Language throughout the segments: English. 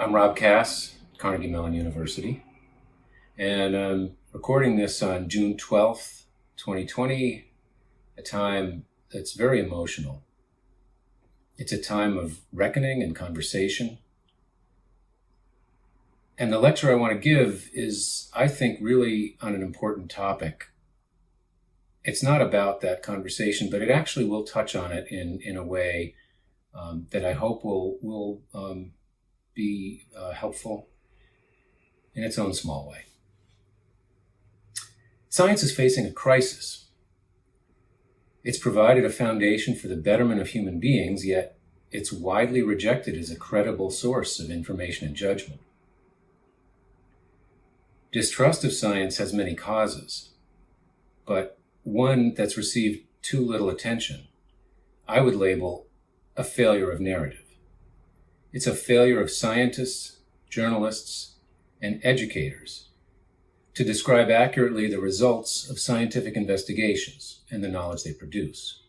I'm Rob Cass, Carnegie Mellon University, and I'm recording this on June 12th, 2020, a time that's very emotional. It's a time of reckoning and conversation. And the lecture I want to give is, I think, really on an important topic. It's not about that conversation, but it actually will touch on it in a way that I hope will be helpful in its own small way. Science is facing a crisis. It's provided a foundation for the betterment of human beings, yet it's widely rejected as a credible source of information and judgment. Distrust of science has many causes, but one that's received too little attention, I would label a failure of narrative. It's a failure of scientists, journalists, and educators to describe accurately the results of scientific investigations and the knowledge they produce.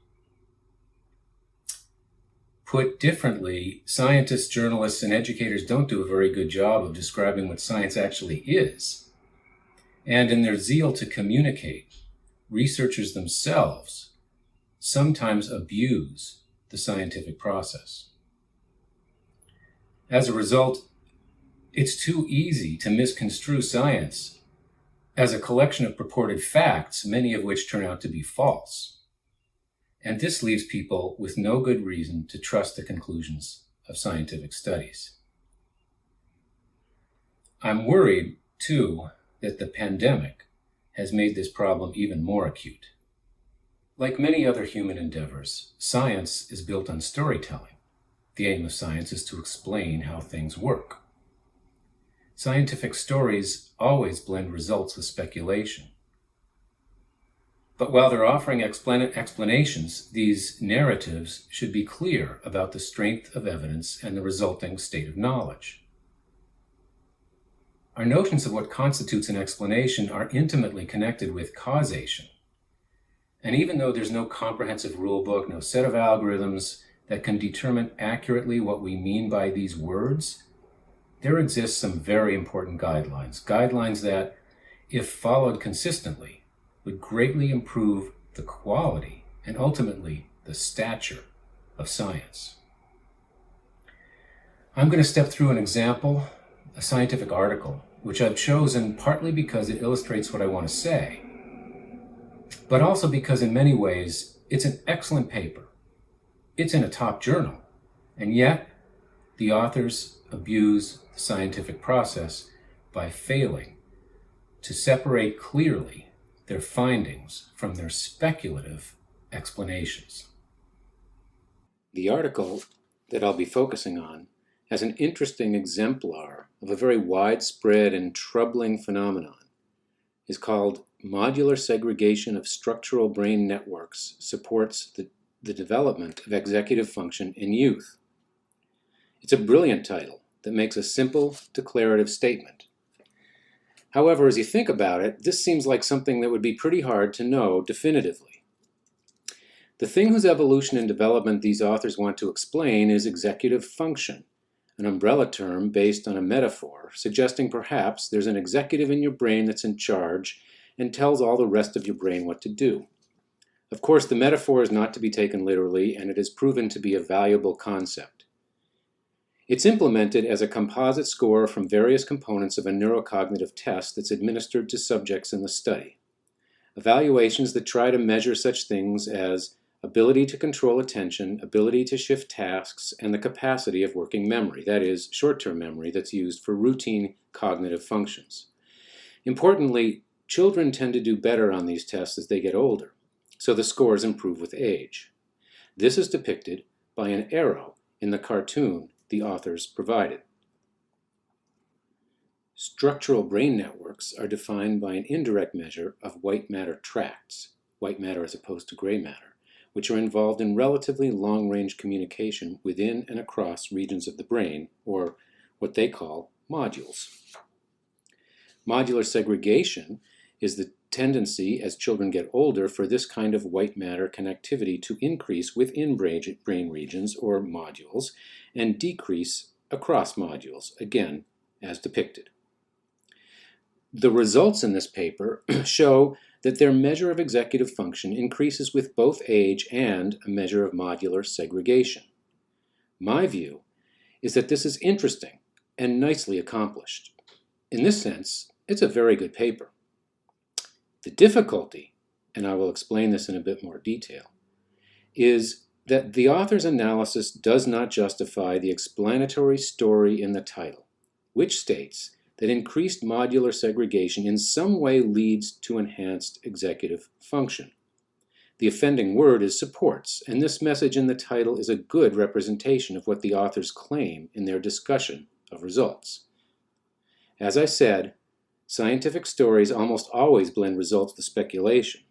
Put differently, scientists, journalists, and educators don't do a very good job of describing what science actually is. And in their zeal to communicate, researchers themselves sometimes abuse the scientific process. As a result, it's too easy to misconstrue science as a collection of purported facts, many of which turn out to be false. And this leaves people with no good reason to trust the conclusions of scientific studies. I'm worried, too, that the pandemic has made this problem even more acute. Like many other human endeavors, science is built on storytelling. The aim of science is to explain how things work. Scientific stories always blend results with speculation. But while they're offering explanations, these narratives should be clear about the strength of evidence and the resulting state of knowledge. Our notions of what constitutes an explanation are intimately connected with causation. And even though there's no comprehensive rule book, no set of algorithms that can determine accurately what we mean by these words, there exist some very important guidelines that, if followed consistently, would greatly improve the quality and ultimately the stature of science. I'm going to step through an example, a scientific article, which I've chosen partly because it illustrates what I want to say, but also because in many ways it's an excellent paper. It's in a top journal, and yet the authors abuse the scientific process by failing to separate clearly their findings from their speculative explanations. The article that I'll be focusing on has an interesting exemplar of a very widespread and troubling phenomenon. It's called Modular Segregation of Structural Brain Networks Supports the Development of Executive Function in Youth. It's a brilliant title that makes a simple, declarative statement. However, as you think about it, this seems like something that would be pretty hard to know definitively. The thing whose evolution and development these authors want to explain is executive function, an umbrella term based on a metaphor suggesting perhaps there's an executive in your brain that's in charge and tells all the rest of your brain what to do. Of course, the metaphor is not to be taken literally, and it has proven to be a valuable concept. It's implemented as a composite score from various components of a neurocognitive test that's administered to subjects in the study. Evaluations that try to measure such things as ability to control attention, ability to shift tasks, and the capacity of working memory, that is, short-term memory that's used for routine cognitive functions. Importantly, children tend to do better on these tests as they get older, so the scores improve with age. This is depicted by an arrow in the cartoon the authors provided. Structural brain networks are defined by an indirect measure of white matter tracts, white matter as opposed to gray matter, which are involved in relatively long-range communication within and across regions of the brain, or what they call modules. Modular segregation is the tendency as children get older for this kind of white matter connectivity to increase within brain regions or modules and decrease across modules, again, as depicted. The results in this paper show that their measure of executive function increases with both age and a measure of modular segregation. My view is that this is interesting and nicely accomplished. In this sense, it's a very good paper. The difficulty, and I will explain this in a bit more detail, is that the author's analysis does not justify the explanatory story in the title, which states that increased modular segregation in some way leads to enhanced executive function. The offending word is supports, and this message in the title is a good representation of what the authors claim in their discussion of results. As I said, scientific stories almost always blend results with speculation.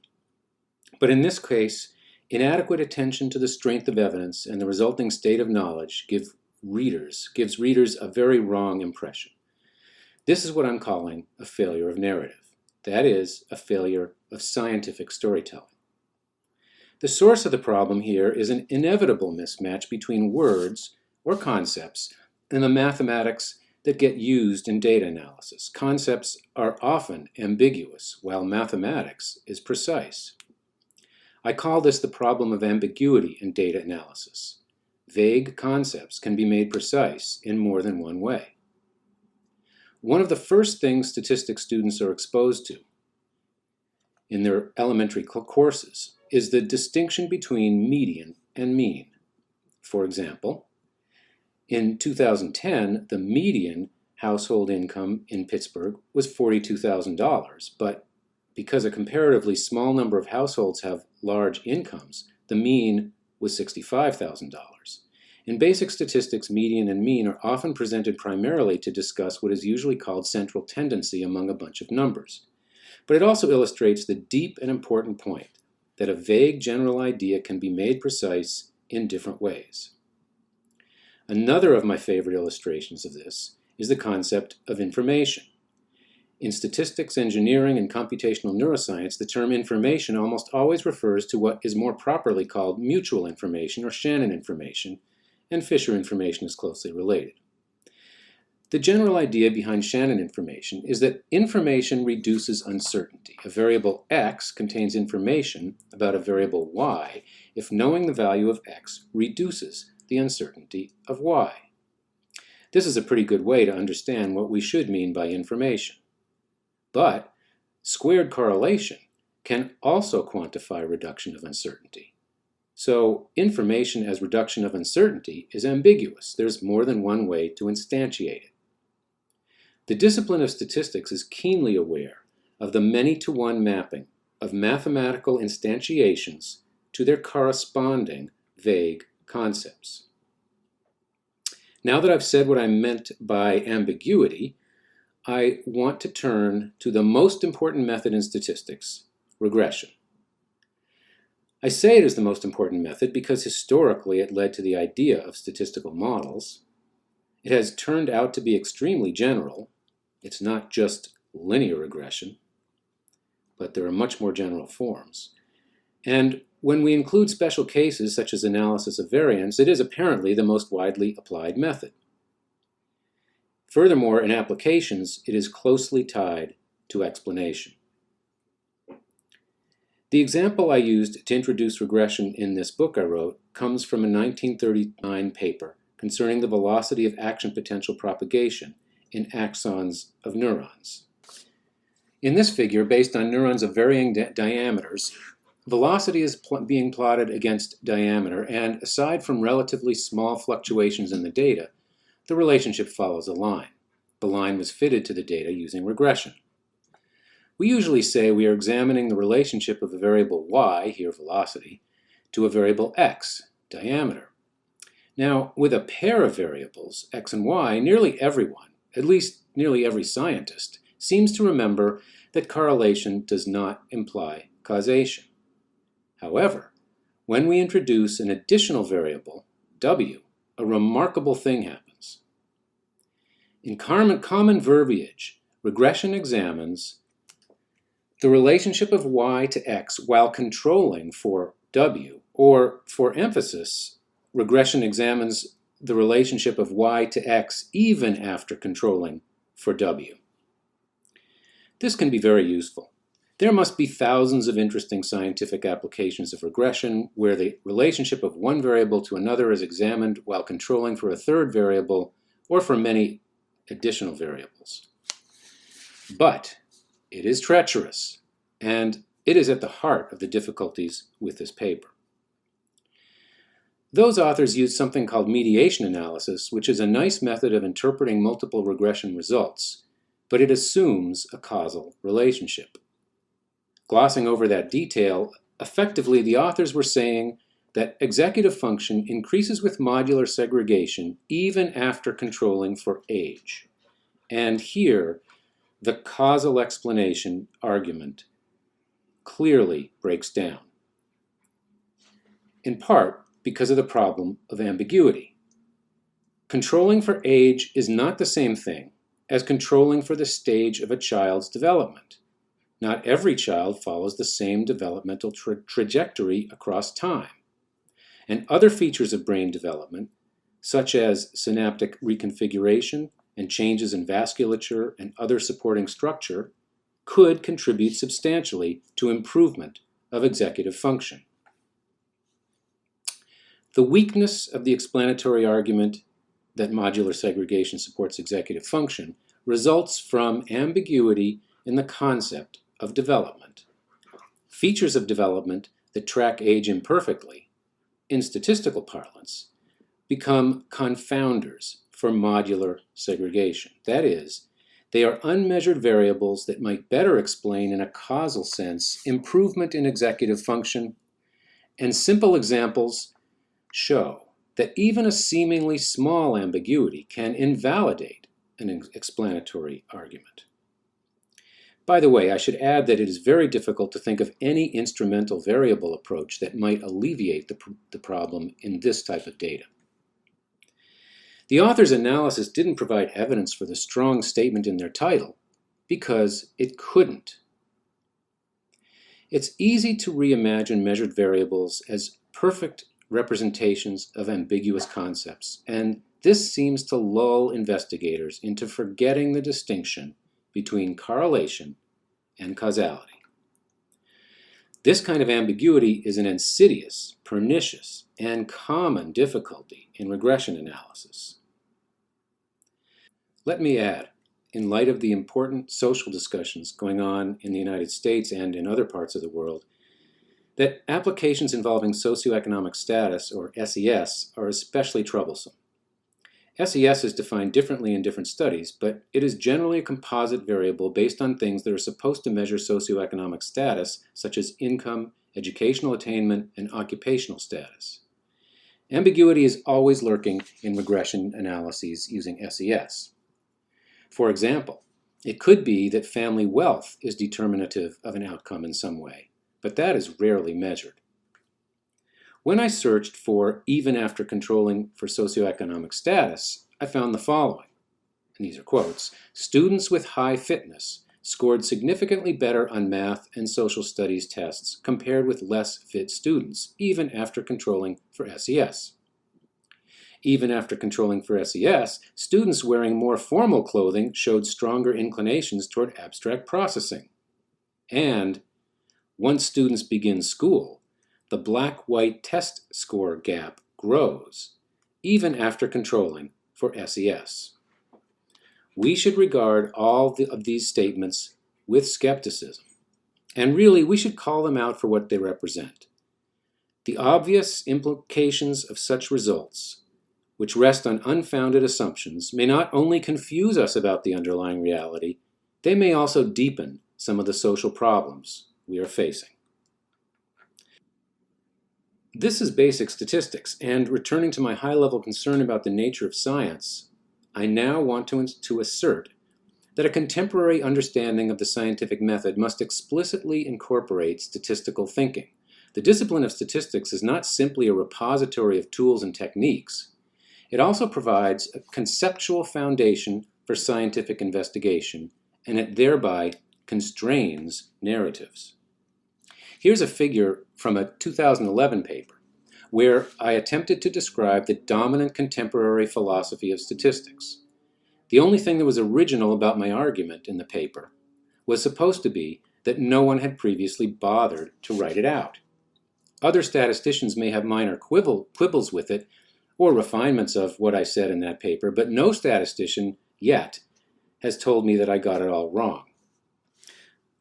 But in this case, inadequate attention to the strength of evidence and the resulting state of knowledge gives readers a very wrong impression. This is what I'm calling a failure of narrative. That is, a failure of scientific storytelling. The source of the problem here is an inevitable mismatch between words or concepts and the mathematics that get used in data analysis. Concepts are often ambiguous, while mathematics is precise. I call this the problem of ambiguity in data analysis. Vague concepts can be made precise in more than one way. One of the first things statistics students are exposed to in their elementary courses is the distinction between median and mean. For example, in 2010, the median household income in Pittsburgh was $42,000, but because a comparatively small number of households have large incomes, the mean was $65,000. In basic statistics, median and mean are often presented primarily to discuss what is usually called central tendency among a bunch of numbers. But it also illustrates the deep and important point that a vague general idea can be made precise in different ways. Another of my favorite illustrations of this is the concept of information. In statistics, engineering, and computational neuroscience, the term information almost always refers to what is more properly called mutual information or Shannon information, and Fisher information is closely related. The general idea behind Shannon information is that information reduces uncertainty. A variable x contains information about a variable y if knowing the value of x reduces the uncertainty of y. This is a pretty good way to understand what we should mean by information. But squared correlation can also quantify reduction of uncertainty. So information as reduction of uncertainty is ambiguous. There's more than one way to instantiate it. The discipline of statistics is keenly aware of the many-to-one mapping of mathematical instantiations to their corresponding vague concepts. Now that I've said what I meant by ambiguity, I want to turn to the most important method in statistics, regression. I say it is the most important method because historically it led to the idea of statistical models. It has turned out to be extremely general. It's not just linear regression, but there are much more general forms. And when we include special cases such as analysis of variance, it is apparently the most widely applied method. Furthermore, in applications, it is closely tied to explanation. The example I used to introduce regression in this book I wrote comes from a 1939 paper concerning the velocity of action potential propagation in axons of neurons. In this figure, based on neurons of varying diameters, velocity is being plotted against diameter, and aside from relatively small fluctuations in the data, the relationship follows a line. The line was fitted to the data using regression. We usually say we are examining the relationship of a variable y, here velocity, to a variable x, diameter. Now, with a pair of variables, x and y, nearly everyone, at least nearly every scientist, seems to remember that correlation does not imply causation. However, when we introduce an additional variable, w, a remarkable thing happens. In common verbiage, regression examines the relationship of y to x while controlling for w, or for emphasis, regression examines the relationship of y to x even after controlling for w. This can be very useful. There must be thousands of interesting scientific applications of regression where the relationship of one variable to another is examined while controlling for a third variable or for many additional variables. But it is treacherous, and it is at the heart of the difficulties with this paper. Those authors used something called mediation analysis, which is a nice method of interpreting multiple regression results, but it assumes a causal relationship. Glossing over that detail, effectively the authors were saying that executive function increases with modular segregation even after controlling for age. And here, the causal explanation argument clearly breaks down, in part because of the problem of ambiguity. Controlling for age is not the same thing as controlling for the stage of a child's development. Not every child follows the same developmental trajectory across time. And other features of brain development, such as synaptic reconfiguration and changes in vasculature and other supporting structure, could contribute substantially to improvement of executive function. The weakness of the explanatory argument that modular segregation supports executive function results from ambiguity in the concept of development. Features of development that track age imperfectly, in statistical parlance, become confounders for modular segregation. That is, they are unmeasured variables that might better explain in a causal sense improvement in executive function, and simple examples show that even a seemingly small ambiguity can invalidate an explanatory argument. By the way, I should add that it is very difficult to think of any instrumental variable approach that might alleviate the problem in this type of data. The author's analysis didn't provide evidence for the strong statement in their title because it couldn't. It's easy to reimagine measured variables as perfect representations of ambiguous concepts, and this seems to lull investigators into forgetting the distinction between correlation and causality. This kind of ambiguity is an insidious, pernicious, and common difficulty in regression analysis. Let me add, in light of the important social discussions going on in the United States and in other parts of the world, that applications involving socioeconomic status, or SES, are especially troublesome. SES is defined differently in different studies, but it is generally a composite variable based on things that are supposed to measure socioeconomic status, such as income, educational attainment, and occupational status. Ambiguity is always lurking in regression analyses using SES. For example, it could be that family wealth is determinative of an outcome in some way, but that is rarely measured. When I searched for even after controlling for socioeconomic status, I found the following, and these are quotes: students with high fitness scored significantly better on math and social studies tests compared with less fit students, even after controlling for SES. Even after controlling for SES, students wearing more formal clothing showed stronger inclinations toward abstract processing. And once students begin school, the black-white test score gap grows, even after controlling for SES. We should regard all of these statements with skepticism, and really we should call them out for what they represent. The obvious implications of such results, which rest on unfounded assumptions, may not only confuse us about the underlying reality, they may also deepen some of the social problems we are facing. This is basic statistics, and returning to my high-level concern about the nature of science, I now want to assert that a contemporary understanding of the scientific method must explicitly incorporate statistical thinking. The discipline of statistics is not simply a repository of tools and techniques. It also provides a conceptual foundation for scientific investigation, and it thereby constrains narratives. Here's a figure from a 2011 paper. where I attempted to describe the dominant contemporary philosophy of statistics. The only thing that was original about my argument in the paper was supposed to be that no one had previously bothered to write it out. Other statisticians may have minor quibbles with it, or refinements of what I said in that paper, but no statistician yet has told me that I got it all wrong.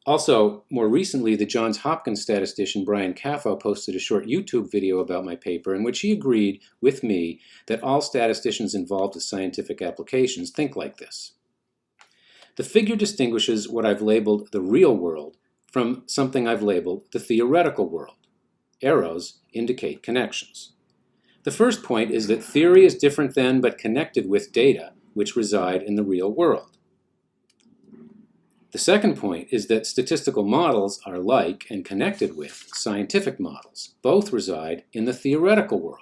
Also, more recently, the Johns Hopkins statistician Brian Caffo posted a short YouTube video about my paper in which he agreed with me that all statisticians involved with scientific applications think like this. The figure distinguishes what I've labeled the real world from something I've labeled the theoretical world. Arrows indicate connections. The first point is that theory is different than but connected with data which reside in the real world. The second point is that statistical models are like and connected with scientific models. Both reside in the theoretical world.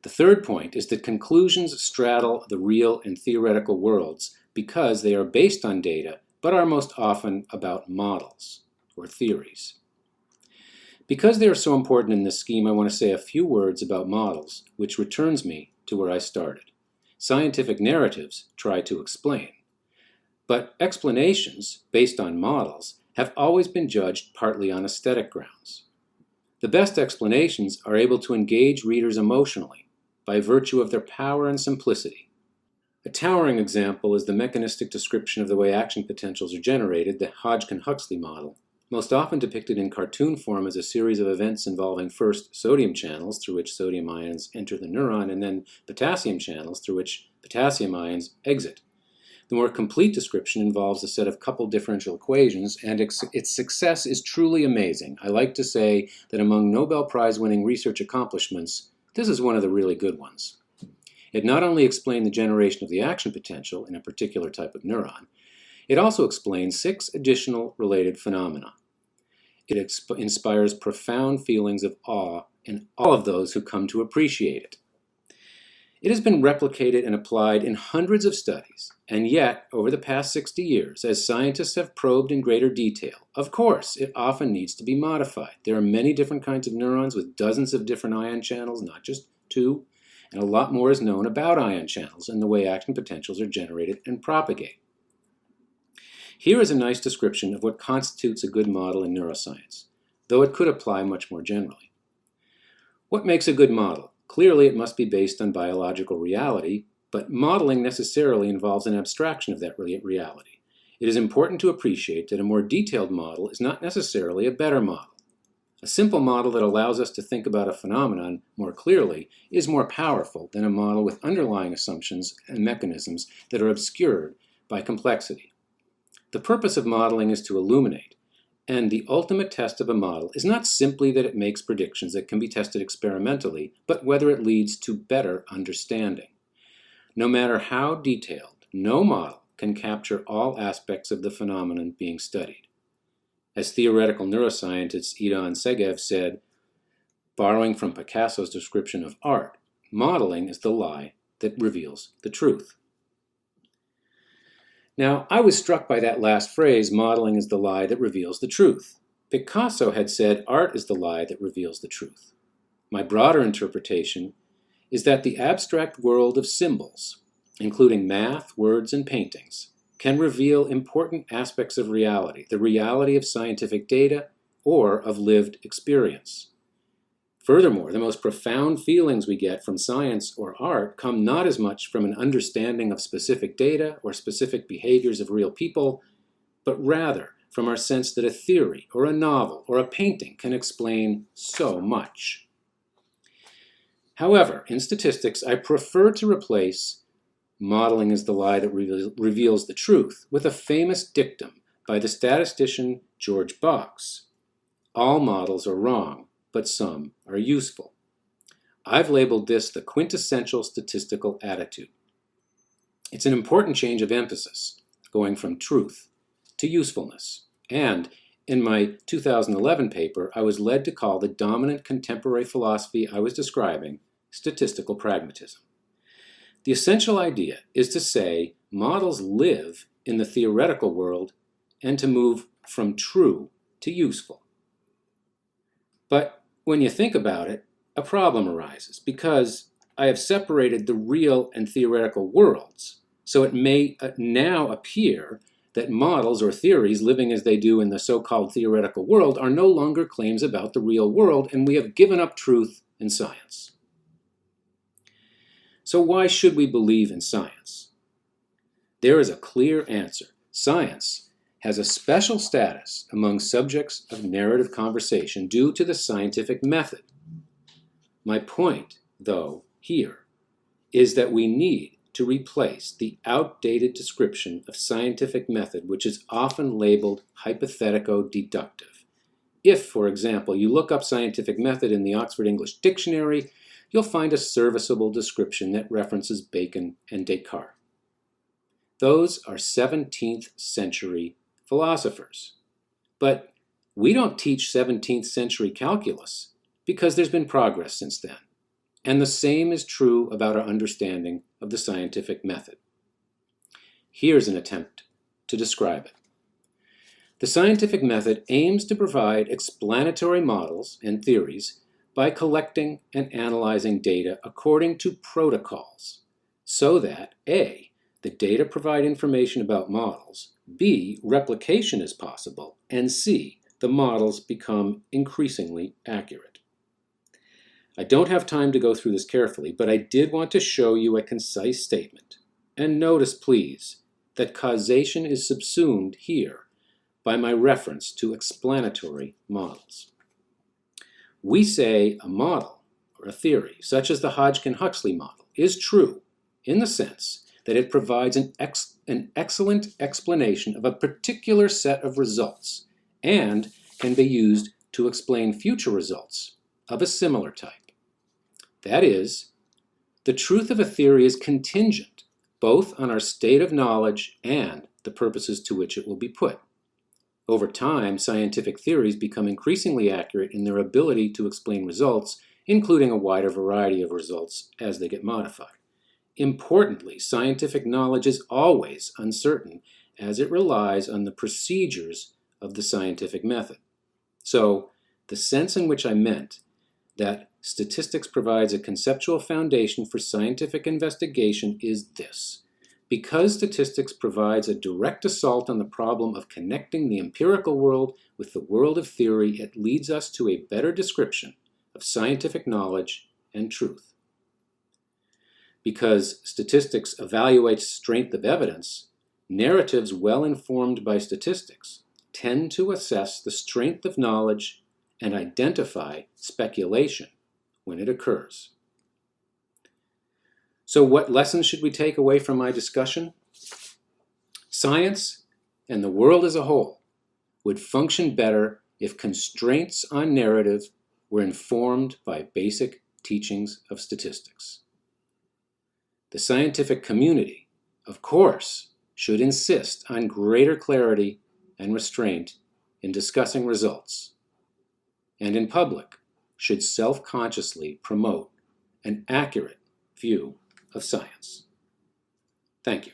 The third point is that conclusions straddle the real and theoretical worlds because they are based on data, but are most often about models or theories. Because they are so important in this scheme, I want to say a few words about models, which returns me to where I started. Scientific narratives try to explain. But explanations, based on models, have always been judged partly on aesthetic grounds. The best explanations are able to engage readers emotionally by virtue of their power and simplicity. A towering example is the mechanistic description of the way action potentials are generated, the Hodgkin-Huxley model, most often depicted in cartoon form as a series of events involving first sodium channels through which sodium ions enter the neuron and then potassium channels through which potassium ions exit. The more complete description involves a set of coupled differential equations, and its success is truly amazing. I like to say that among Nobel Prize-winning research accomplishments, this is one of the really good ones. It not only explained the generation of the action potential in a particular type of neuron, it also explains 6 additional related phenomena. It inspires profound feelings of awe in all of those who come to appreciate it. It has been replicated and applied in hundreds of studies, and yet, over the past 60 years, as scientists have probed in greater detail, of course, it often needs to be modified. There are many different kinds of neurons with dozens of different ion channels, not just 2, and a lot more is known about ion channels and the way action potentials are generated and propagate. Here is a nice description of what constitutes a good model in neuroscience, though it could apply much more generally. What makes a good model? Clearly, it must be based on biological reality, but modeling necessarily involves an abstraction of that reality. It is important to appreciate that a more detailed model is not necessarily a better model. A simple model that allows us to think about a phenomenon more clearly is more powerful than a model with underlying assumptions and mechanisms that are obscured by complexity. The purpose of modeling is to illuminate, and the ultimate test of a model is not simply that it makes predictions that can be tested experimentally, but whether it leads to better understanding. No matter how detailed, no model can capture all aspects of the phenomenon being studied. As theoretical neuroscientist Idan Segev said, borrowing from Picasso's description of art, modeling is the lie that reveals the truth. Now, I was struck by that last phrase, modeling is the lie that reveals the truth. Picasso had said art is the lie that reveals the truth. My broader interpretation is that the abstract world of symbols, including math, words, and paintings, can reveal important aspects of reality, the reality of scientific data or of lived experience. Furthermore, the most profound feelings we get from science or art come not as much from an understanding of specific data or specific behaviors of real people, but rather from our sense that a theory or a novel or a painting can explain so much. However, in statistics, I prefer to replace modeling is the lie that reveals the truth with a famous dictum by the statistician George Box. All models are wrong, but some are useful. I've labeled this the quintessential statistical attitude. It's an important change of emphasis, going from truth to usefulness. And in my 2011 paper, I was led to call the dominant contemporary philosophy I was describing statistical pragmatism. The essential idea is to say models live in the theoretical world and to move from true to useful. But when you think about it, a problem arises because I have separated the real and theoretical worlds. So it may now appear that models or theories living as they do in the so-called theoretical world are no longer claims about the real world, and we have given up truth in science. So why should we believe in science? There is a clear answer. Science has a special status among subjects of narrative conversation due to the scientific method. My point, though, here is that we need to replace the outdated description of scientific method, which is often labeled hypothetico-deductive. If, for example, you look up scientific method in the Oxford English Dictionary, you'll find a serviceable description that references Bacon and Descartes. Those are 17th century philosophers. But we don't teach 17th century calculus because there's been progress since then. And the same is true about our understanding of the scientific method. Here's an attempt to describe it. The scientific method aims to provide explanatory models and theories by collecting and analyzing data according to protocols, so that A, the data provide information about models, B, replication is possible, and C, the models become increasingly accurate. I don't have time to go through this carefully, but I did want to show you a concise statement. And notice, please, that causation is subsumed here by my reference to explanatory models. We say a model, or a theory, such as the Hodgkin-Huxley model, is true in the sense that it provides an excellent explanation of a particular set of results and can be used to explain future results of a similar type. That is, the truth of a theory is contingent both on our state of knowledge and the purposes to which it will be put. Over time, scientific theories become increasingly accurate in their ability to explain results, including a wider variety of results as they get modified. Importantly, scientific knowledge is always uncertain as it relies on the procedures of the scientific method. So, the sense in which I meant that statistics provides a conceptual foundation for scientific investigation is this. Because statistics provides a direct assault on the problem of connecting the empirical world with the world of theory, it leads us to a better description of scientific knowledge and truth. Because statistics evaluates strength of evidence, narratives well informed by statistics tend to assess the strength of knowledge and identify speculation when it occurs. So what lessons should we take away from my discussion? Science and the world as a whole would function better if constraints on narrative were informed by basic teachings of statistics. The scientific community, of course, should insist on greater clarity and restraint in discussing results, and in public should self-consciously promote an accurate view of science. Thank you.